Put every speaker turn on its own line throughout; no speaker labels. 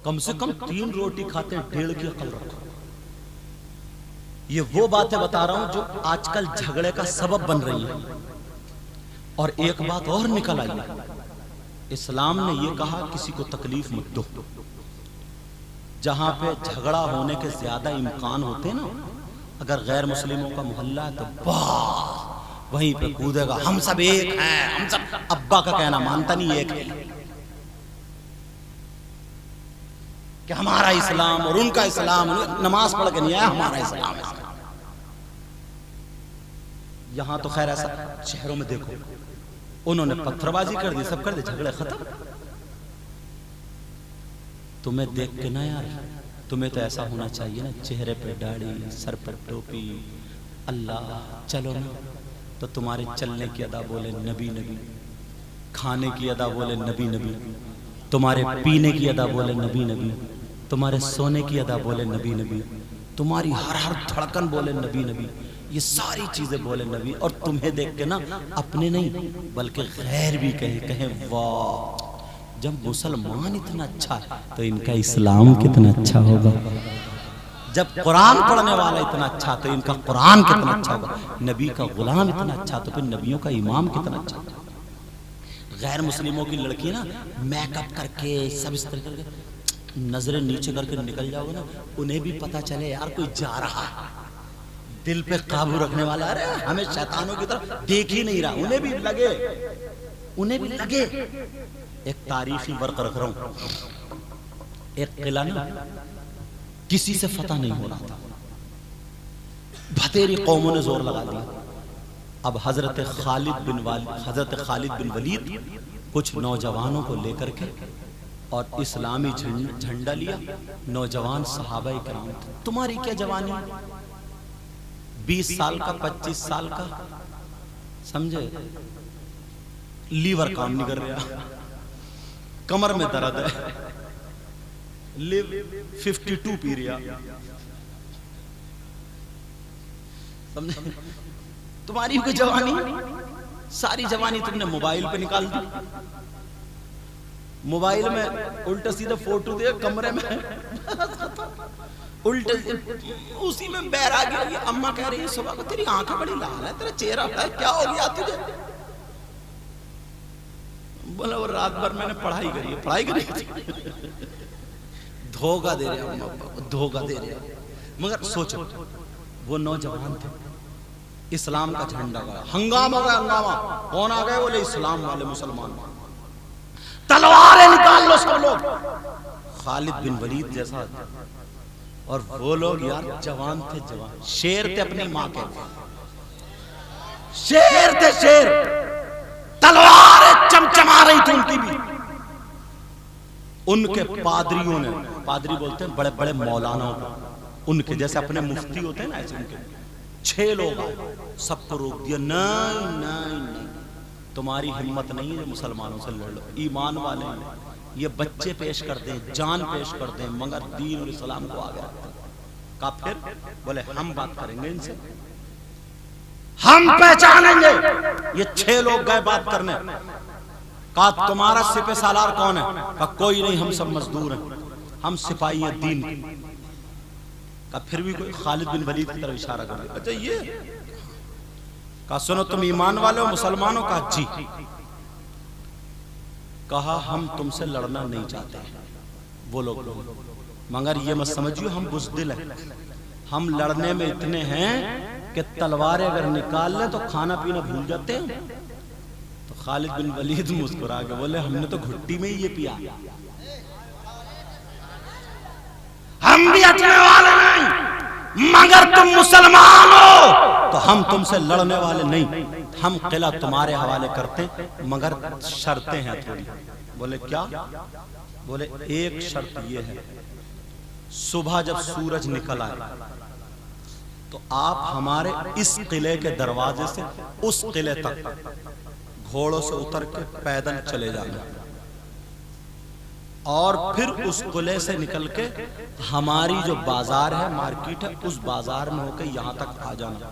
کم سے کم 3 روٹی کھاتے ہیں، 1.5 کی عقل رکھو۔ یہ وہ باتیں بتا رہا ہوں جو آج کل جھگڑے کا سبب بن رہی ہیں۔ اور ایک بات اور نکل آئی، اسلام نے یہ کہا کسی کو تکلیف مت دو۔ جہاں پہ جھگڑا ہونے کے زیادہ امکان ہوتے ہیں نا، اگر غیر مسلموں کا محلہ ہے تو بس وہیں پہ کودے گا، ہم سب ایک ہیں، ہم سب۔ ابا کا کہنا مانتا نہیں ایک ہے کہ ہمارا اسلام اور ان کا اسلام، نماز پڑھ کے نہیں آیا، ہمارا اسلام ہے۔ یہاں تو خیر ایسا، شہروں میں دیکھو انہوں نے پتھر بازی کر دی، سب کر دی، جھگڑے ختم۔ تمہیں دیکھ کے نا یار، تمہیں تو ایسا ہونا چاہیے نا، چہرے پہ داڑھی، سر پر ٹوپی، اللہ چلو نا تو تمہارے چلنے کی ادا بولے نبی نبی، کھانے کی ادا بولے نبی نبی، تمہارے پینے کی ادا بولے نبی نبی، تمہارے سونے کی ادا بولے نبی نبی، تمہاری ہر دھڑکن بولے نبی نبی، یہ ساری چیزیں بولے نبی۔ اور تمہیں دیکھ کے نا اپنے نہیں بلکہ غیر بھی کہیں واہ، جب مسلمان اتنا اچھا ہے تو ان کا اسلام کتنا اچھا ہوگا، جب قرآن پڑھنے والا اتنا اچھا تو ان کا قرآن کتنا اچھا ہوگا، نبی کا غلام اتنا اچھا تو پھر نبیوں کا امام کتنا اچھا ہوگا۔ غیر مسلموں کی لڑکی نا میک اپ کر کے سب اس طرح کر کے نظریں نیچے کر کے نکل جاؤ گے نا، انہیں بھی پتا چلے یار کوئی جا رہا ہے، دل پہ قابو رکھنے والا، ارے ہمیں شیطانوں کی طرف دیکھ ہی نہیں رہا، انہیں بھی لگے۔ ایک تاریخی ورق رکھ رہا ہوں، ایک قلعہ نا کسی سے فتح نہیں ہو رہا تھا، بھتیری قوموں نے زور لگا دیا۔ اب حضرت خالد بن ولید کچھ نوجوانوں کو لے کر کے اور اسلامی جھنڈا لیا، نوجوان صحابہ کرام تھے۔ تمہاری کیا جوانی، 20 سال کا، 25 سال کا، سمجھے، لیور کام نہیں کر رہا، کمر میں درد ہے، لیو 52 پی رہا، سمجھے، تمہاری کوئی جوانی، ساری جوانی تم نے موبائل پہ نکال دی، موبائل میں الٹا سیدھا فوٹو دے، کمرے میں الٹا اسی میں بیر آ گیا۔ اماں کہہ رہی ہے صبح کو تیری آنکھیں بڑی لال ہے، تیرا چہرہ ہے، کیا ہو گیا تجھے؟ بولا وہ رات بھر میں نے پڑھائی کری ہے، پڑھائی کری ہے، دھوکہ دے رہے ہیں اماں ابا کو، دھوکہ دے رہے ہیں۔ مگر سوچو وہ نوجوان تھے، اسلام کا جھنڈا گیا، ہنگامہ گیا، ہنگامہ، کون آ گئے؟ بولے اسلام والے مسلمان، تلواریں نکال لو سب لوگ۔ خالد بن ولید جیسا، اور وہ لوگ یار جوان تھے، جوان شیر تھے، اپنی ماں کے شیر تھے، شیر، تلواریں چمچما رہی تھی ان کی بھی۔ ان کے پادریوں نے، پادری بولتے ہیں بڑے بڑے مولانا کو، ان کے جیسے اپنے مفتی ہوتے ہیں نا، ایسے ان کے 6 لوگ آئے، سب کو روک دیا، نہیں نہیں نہیں، تمہاری ہمت نہیں ہے مسلمانوں سے لڑ لو، ایمان والے ہیں، یہ بچے پیش کر دیں، جان پیش کر دیں، مگر دین اور اسلام کو آگے رکھتے ہیں۔ کافر بولے ہم بات کریں گے ان سے، ہم پہچانیں گے۔ یہ 6 لوگ گئے بات کرنے، کہا تمہارا سپہ سالار کون ہے؟ کہا کوئی نہیں، ہم سب مزدور ہیں، ہم سپاہی ہیں دین کی۔ کہا پھر بھی کوئی؟ خالد بن ولید کی طرف اشارہ کر دیا، اچھا یہ؟ کہا سنو تم ایمان والے ہو، مسلمان ہو؟ کہا جی۔ کہا ہم تم سے لڑنا نہیں چاہتے، وہ لوگ، مگر یہ مت سمجھیو ہم بزدل ہیں، ہم لڑنے میں اتنے ہیں کہ تلواریں اگر نکال لیں تو کھانا پینا بھول جاتے ہیں۔ تو خالد بن ولید مسکرا کے بولے ہم نے تو گھٹی میں ہی یہ پیا، ہم بھی اٹھنے والے نہیں، مگر تم مسلمان ہو تو ہم تم سے لڑنے والے نہیں، ہم قلعہ تمہارے حوالے کرتے مگر شرطیں ہیں تھوڑی۔ بولے کیا؟ بولے ایک شرط یہ ہے، صبح جب سورج نکل آئے تو آپ ہمارے اس قلعے کے دروازے سے اس قلعے تک گھوڑوں سے اتر کے پیدل چلے جانا، اور پھر اس قلعے سے نکل کے ہماری جو بازار ہے، مارکیٹ ہے، اس بازار میں ہو کے یہاں تک آ جانا۔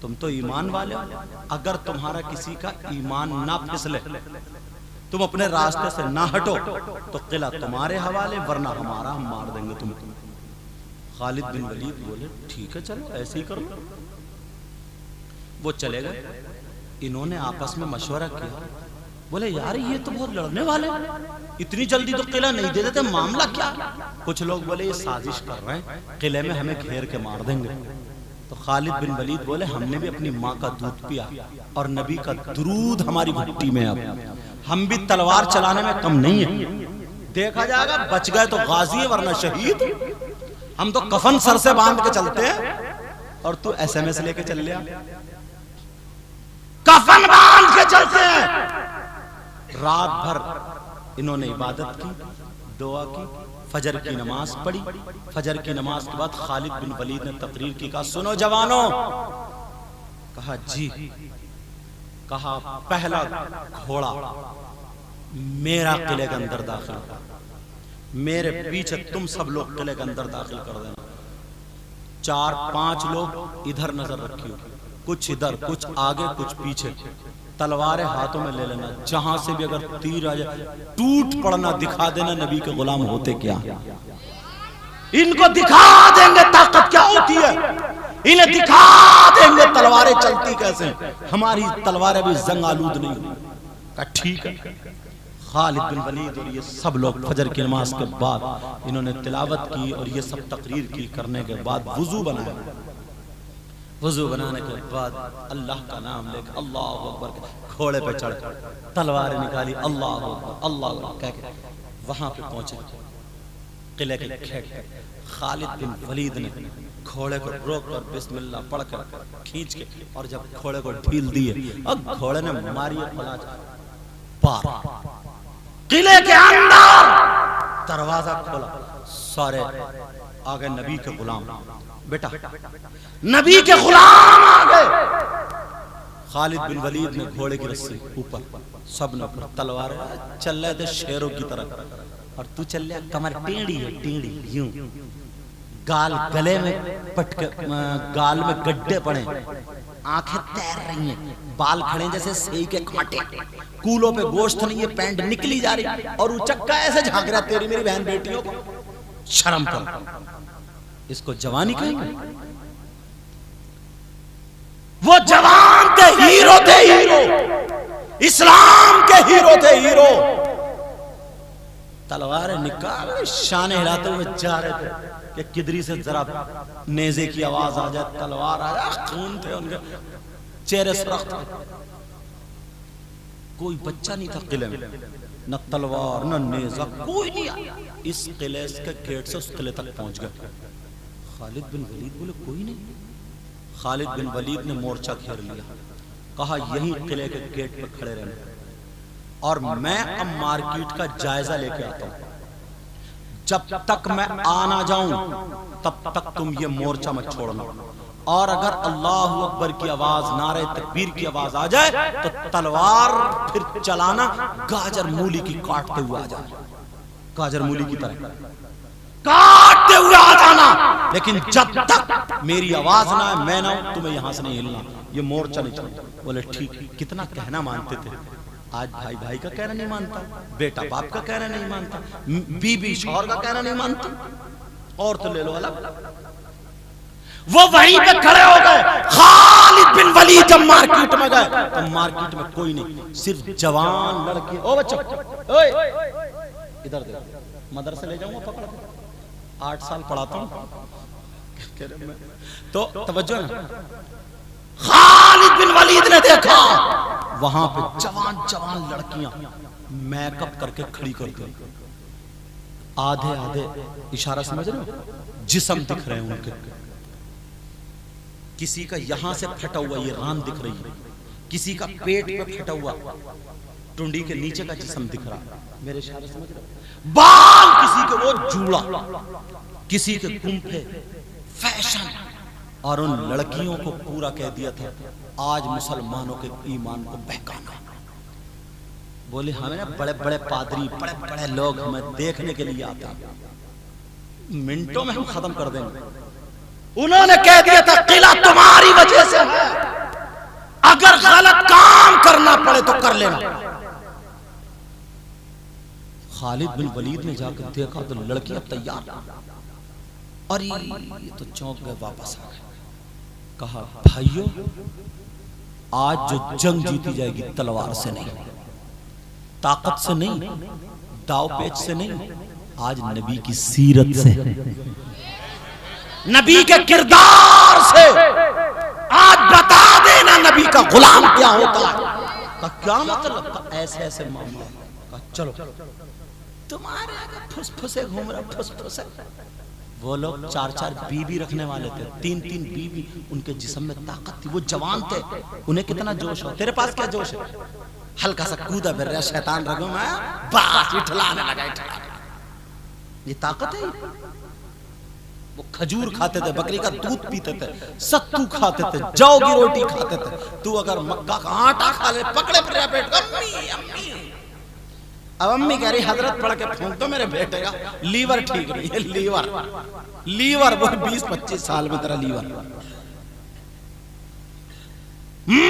تم تو ایمان والے ہو، اگر تمہارا کسی کا ایمان نہ پھسلے تم اپنے راستے سے نہ ہٹو تو قلعہ تمہارے حوالے ورنہ ہمارا، ہم مار دیں گے تم کو۔ خالد بن ولید بولے ٹھیک ہے چلو ایسے ہی کرو۔ وہ چلے گئے، انہوں نے آپس میں مشورہ کیا، بولے یار یہ تو بہت لڑنے والے ہیں، اتنی جلدی تو قلعہ نہیں دے دیتے، معاملہ کیا؟ کچھ لوگ بولے یہ سازش کر رہے ہیں، قلعے میں ہمیں گھیر کے مار دیں گے۔ تو خالد بن ولید بولے ہم نے بھی اپنی ماں کا دودھ پیا اور نبی کا درود ہماری گھٹی میں، اب ہم بھی تلوار چلانے میں کم نہیں ہیں، دیکھا جائے گا، بچ گئے تو غازی ہے ورنہ شہید، ہم تو کفن سر سے باندھ کے چلتے ہیں اور تو ایس ایم ایس لے کے چل لیا، کفن باندھ کے چلتے ہیں۔ رات بھر انہوں نے عبادت کی، دعا کی، فجر کی نماز پڑھی۔ فجر کی نماز کے بعد خالد بن ولید نے تقریر کی، کہا سنو جوانوں، کہا جی، کہا پہلا گھوڑا میرا قلعے کے اندر داخل ہو، میرے پیچھے تم سب لوگ قلعے کے اندر داخل کر دینا، 4-5 لوگ ادھر نظر رکھیو، کچھ ادھر، کچھ آگے، کچھ پیچھے، تلواریں ہاتھوں میں لے لینا، جہاں سے بھی اگر تیر آ جائے ٹوٹ پڑنا، دکھا دینا نبی کے غلام ہوتے کیا، ان کو دکھا دیں گے طاقت کیا ہوتی ہے، انہیں دکھا دیں گے تلواریں چلتی کیسے، ہماری تلواریں بھی زنگ آلود نہیں ہوئی۔ کہا ٹھیک ہے۔ خالد بن ولید اور یہ سب لوگ فجر کی نماز کے بعد انہوں نے تلاوت کی اور یہ سب تقریر کی، کرنے کے بعد وضو بنایا، وضو بنانے کے بعد اللہ کا نام لے کے اللہ اکبر، گھوڑے پہ چڑھ تلواریں نکالی، اللہ اکبر اللہ اکبر کہہ کے وہاں پہ پہنچے قلعے کے کھیٹ پہ۔ خالد بن ولید نے گھوڑے کو روک کر بسم اللہ پڑھ کر کھینچ کے، اور جب گھوڑے کو ڈھیل دیے اور گھوڑے نے ماری پلاچ پار، قلعے کے اندر دروازہ کھولا، سارے آگے نبی کے غلام، بیٹا نبی کے غلام آگئے۔ خالد بن ولید نے گھوڑے کی رسی اوپر، سب نے اوپر، تلوار چل رہے تھے شیروں کی طرح، اور تو چل رہا کمر ٹینڑی ہے، ٹینڑی یوں، گال گلے میں پٹک، گال میں گڈھے پڑے، آنکھیں تیر رہی ہیں، بال کھڑے جیسے سئی کے کانٹے، کولوں پہ گوشت نہیں ہے، پینٹ نکلی جا رہی، اور اچکا ایسے جھانک رہا، تیری میری بہن بیٹیوں کو شرم کر، اس کو جوانی کہیں گے؟ وہ جوان تھے، ہیرو تھے، ہیرو، اسلام کے ہیرو تھے، ہیرو، تلواریں نکال شانے ہلاتے ہوئے جا رہے تھے کہ کدری سے ذرا نیزے کی آواز آ جائے، تلوار آ جائے، خون تھے ان کے چہرے سرخت تھے، کوئی بچہ نہیں تھا قلعے میں، نہ تلوار نہ نیزہ، کوئی نہیں آیا، اس قلعے کے گیٹ سے اس قلعے تک پہنچ گئے۔ خالد بن ولید بولے کوئی نہیں۔ خالد بن ولید نے مورچہ گھیر لیا، کہا یہی قلعے کے گیٹ پر کھڑے رہنا، اور میں اب مارکیٹ کا جائزہ لے کے آتا ہوں، جب تک میں آ نہ جاؤں تب تک تم یہ مورچہ مت چھوڑنا، اور اگر اللہ اکبر کی آواز، نعرہ تکبیر کی آواز آ جائے تو تلوار پھر چلانا، گاجر مولی کی کاٹتے ہوئے آ جانا، گاجر مولی کی طرح کاٹتے ہوئے آ جانا، لیکن جب تک میری آواز نہ ہے، میں نہ ہوں، تمہیں یہاں سے نہیں ہلنا، یہ مورچہ نہیں چھوڑنا۔ بولے ٹھیک، کتنا کہنا مانتے تھے، آج بھائی بھائی کا کہنا نہیں مانتا، بیٹا باپ کا کہنا نہیں مانتا، بیوی شوہر کا کہنا نہیں مانتا، اور تو لے لو الگ۔ وہ وہیں پہ کھڑے ہو گئے۔ خالد بن ولید جب مارکیٹ میں گئے تو مارکیٹ میں کوئی نہیں، صرف جوان لڑکے، او بچوں ادھر دیکھو، مدرسے لے جاؤں گا پکڑ کے، 8 سال پڑھاتا ہوں تو توجہ نا۔ خالد بن ولید نے دیکھا وہاں پہ جوان جوان لڑکیاں میک اپ کر کے کھڑی کر دی، آدھے آدھے، اشارہ سمجھ رہے ہو، جسم دکھ رہے ہیں ان کے، کسی کا یہاں سے پھٹا ہوا یہ ران دکھ رہی ہے، کسی کا پیٹ پہ پھٹا ہوا ٹنڈی کے نیچے کا جسم دکھ رہا، میرے اشارے سمجھ رہے ہو، بال کسی کے وہ جوڑا، کسی کے کمپھے، فیشن، اور ان لڑکیوں کو پورا کہہ دیا تھا آج مسلمانوں کے ایمان کو بہکانا۔ بولے ہمیں نا بڑے بڑے پادری، بڑے بڑے لوگ ہمیں دیکھنے کے لیے آتے ہیں، منٹوں میں ہم ختم کر دیں گے۔ انہوں نے کہہ دیا تھا قلعہ تمہاری وجہ سے ہے، اگر غلط کام کرنا پڑے تو کر لینا۔ خالد بن ولید نے جا کر دیکھا تو لڑکیاں تیار، اور یہ تو چونک گئے، واپس آ گئے. کہا بھائیو آج جو جنگ جیتی جائے گی تلوار سے نہیں، طاقت سے نہیں، داؤ پیچ سے نہیں، آج نبی کی سیرت سے، نبی کے کردار سے. آج بتا دینا نبی کا غلام کیا ہوتا ہے. کہا کیا مطلب؟ کہا ایسے ایسے معاملہ. کہا چلو تمہارے آگے پھس پھسے گھوم رہا، پھس پھسے. وہ لوگ 4 بیوی رکھنے والے تھے، 3 بیوی. ان کے جسم میں طاقت تھی، وہ جوان تھے، انہیں کتنا جوش ہو. تیرے پاس کیا جوش ہے؟ ہلکا سا کودا پھر رہا شیطان رگوں میں، بس اٹھلانے لگا. یہ طاقت ہے. وہ کھجور کھاتے تھے، بکری کا دودھ پیتے تھے، ستو کھاتے تھے، جو کی روٹی کھاتے تھے. تو اگر مکہ کا آٹا کھا لے، پکڑے پھر بیٹھ امی امی. اب امی کہہ رہی حضرت پڑھ کے پھونک دو میرے بیٹے کا لیور ٹھیک نہیں ہے. لیور وہ 20-25 سال میں تیرا لیور.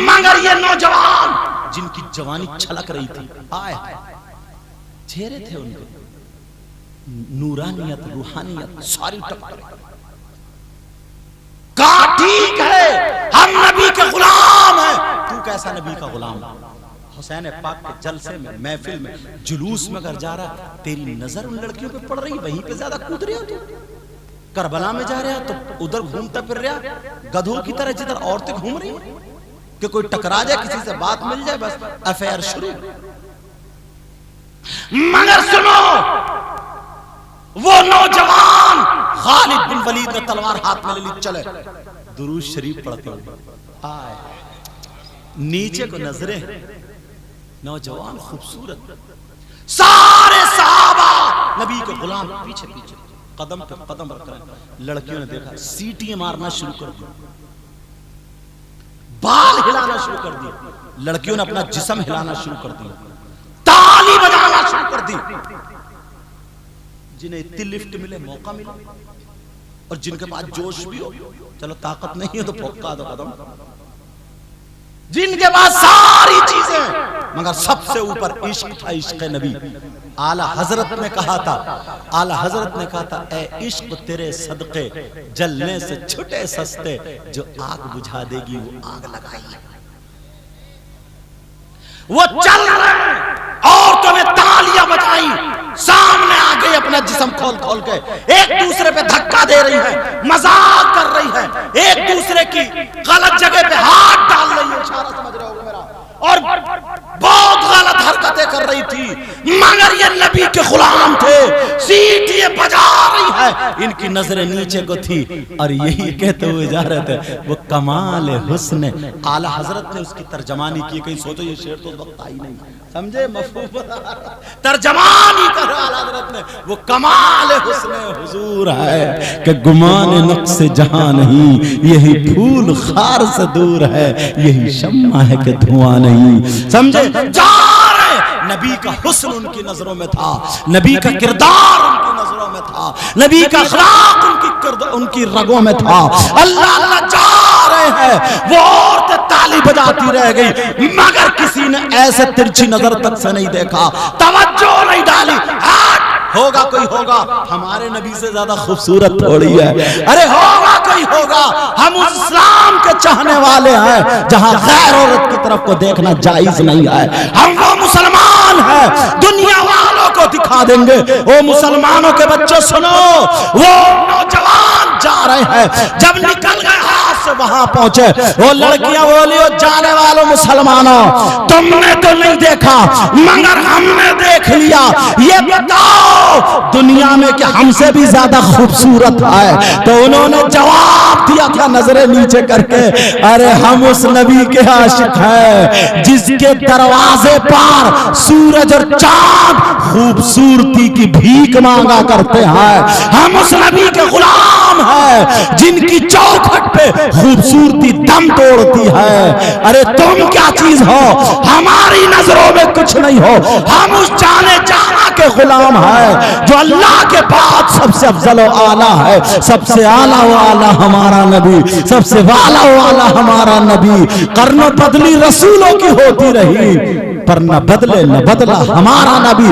مگر یہ نوجوان جن کی جوانی چھلک رہی تھی، آئے چہرے تھے ان کے، نورانیت روحانیت ساری ٹکرے. کہا ٹھیک ہے ہم نبی کے غلام ہیں. تو کیسا نبی کا غلام؟ حسین پاک کے جلسے میں، محفل میں، جلوس میں اگر جا رہا، تیری نظر ان لڑکیوں پہ پڑ رہی، وہیں پہ زیادہ کود رہے ہو. تو کربلا میں جا رہا تو ادھر گھومتا پھر رہا گدھوں کی طرح جدھر عورتیں گھوم رہی کہ کوئی ٹکرا جائے، کسی سے بات مل جائے، بس افیئر شروع. مگر سنو، وہ نوجوان خالد بن ولید نے تلوار ہاتھ میں لے لی، چلے درود شریف پڑھتے ہوئے. آئے نیچے کو نظریں، نوجوان خوبصورت، سارے صحابہ نبی کے غلام پیچھے پیچھے قدم پہ قدم رکھ رہے. لڑکیوں نے دیکھا، سیٹیاں مارنا شروع کر دی، بال ہلانا شروع کر دی. لڑکیوں نے اپنا جسم ہلانا شروع کر دی، تالی بجانا شروع کر دی. جنہیں اتنی لفٹ ملے، موقع ملا، اور جن کے پاس جوش بھی ہو، چلو طاقت نہیں ہے تو پھوکا دو قدم. جن کے پاس ساری چیزیں، مگر سب سے اوپر عشق تھا، عشق نبی. اعلی حضرت نے کہا تھا اے عشق تیرے صدقے جلنے سے چھٹے سستے، جو آگ بجھا دے گی وہ آگ لگائی. وہ چل رہے عورتوں نے تالیاں بجائی، سامنے آ گئی اپنا جسم کھول کھول کے، ایک دوسرے پہ دھکا دے رہی ہے، مذاق کر رہی ہے، ایک دوسرے کی غلط جگہ پہ ہاتھ ڈال رہی ہے، اشارہ سمجھ رہے ہو میرا، اور بہت غلط حرکتیں کر رہی تھی. مگر یہ نبی کے غلام تھے، سیٹیاں بجا رہی ہے، ان کی نظریں نیچے کو تھی، اور یہی کہتے ہوئے جا رہے تھے وہ کمال حسن. اعلی حضرت نے اس کی ترجمانی کی. کہیں سوچو یہ شعر تو وقت آئی نہیں، سمجھے؟ مفہوم ترجمانی کر اعلی حضرت نے، وہ کمال حسن حضور ہے کہ گمان نقص جہاں نہیں، یہی پھول خار سے دور ہے، یہی شمع ہے کہ دھواں نہیں. سمجھے؟ جا رہے نبی کا حسن ان کی نظروں میں تھا، نبی کا کردار ان کی نظروں میں تھا، نبی کا اخلاق ان کی رگوں میں تھا. اللہ اللہ جا رہے ہیں، وہ عورتیں تالی بجاتی رہ گئی، مگر کسی نے ایسے ترچھی نظر تک سے نہیں دیکھا، توجہ نہیں ڈالی. ہوگا کوئی ہوگا، ہمارے نبی سے زیادہ خوبصورت تھوڑی ہے. ارے ہوگا کوئی ہوگا، ہم اسلام کے چاہنے والے ہیں جہاں غیر عورت کی طرف کو دیکھنا جائز نہیں ہے. ہم وہ مسلمان ہیں، دنیا والوں کو دکھا دیں گے. وہ مسلمانوں کے بچوں سنو، وہ نوجوان جا رہے ہیں، جب نکل گئے ہاتھ سے وہاں پہنچے، وہ لڑکیاں بولی وہ جانے والوں مسلمانوں، تم نے تو نہیں دیکھا مگر ہم نے دیکھ لیا، یہ بتاؤ دنیا میں کہ ہم سے بھی زیادہ خوبصورت ہے. تو انہوں نے جواب دیا تھا نظریں نیچے کر کے، ارے ہم اس نبی کے عاشق ہیں جس کے دروازے پر سورج اور چاند خوبصورتی کی بھیک مانگا کرتے ہیں. ہم اس نبی کے غلام ہیں جن کی چوکھٹ پہ خوبصورتی دم توڑتی ہے. ارے تم کیا چیز ہو، ہماری نظروں میں کچھ نہیں ہو. ہم اس جانے جانا کے غلام ہیں جو اللہ کے بعد سب سے افضل و اعلیٰ ہے. سب سے اعلیٰ و اعلیٰ ہمارا نبی، سب سے والا و اعلیٰ ہمارا نبی. قرن و بدلی رسولوں کی ہوتی رہی پر نہ بدلے نہ بدلا ہمارا نبی.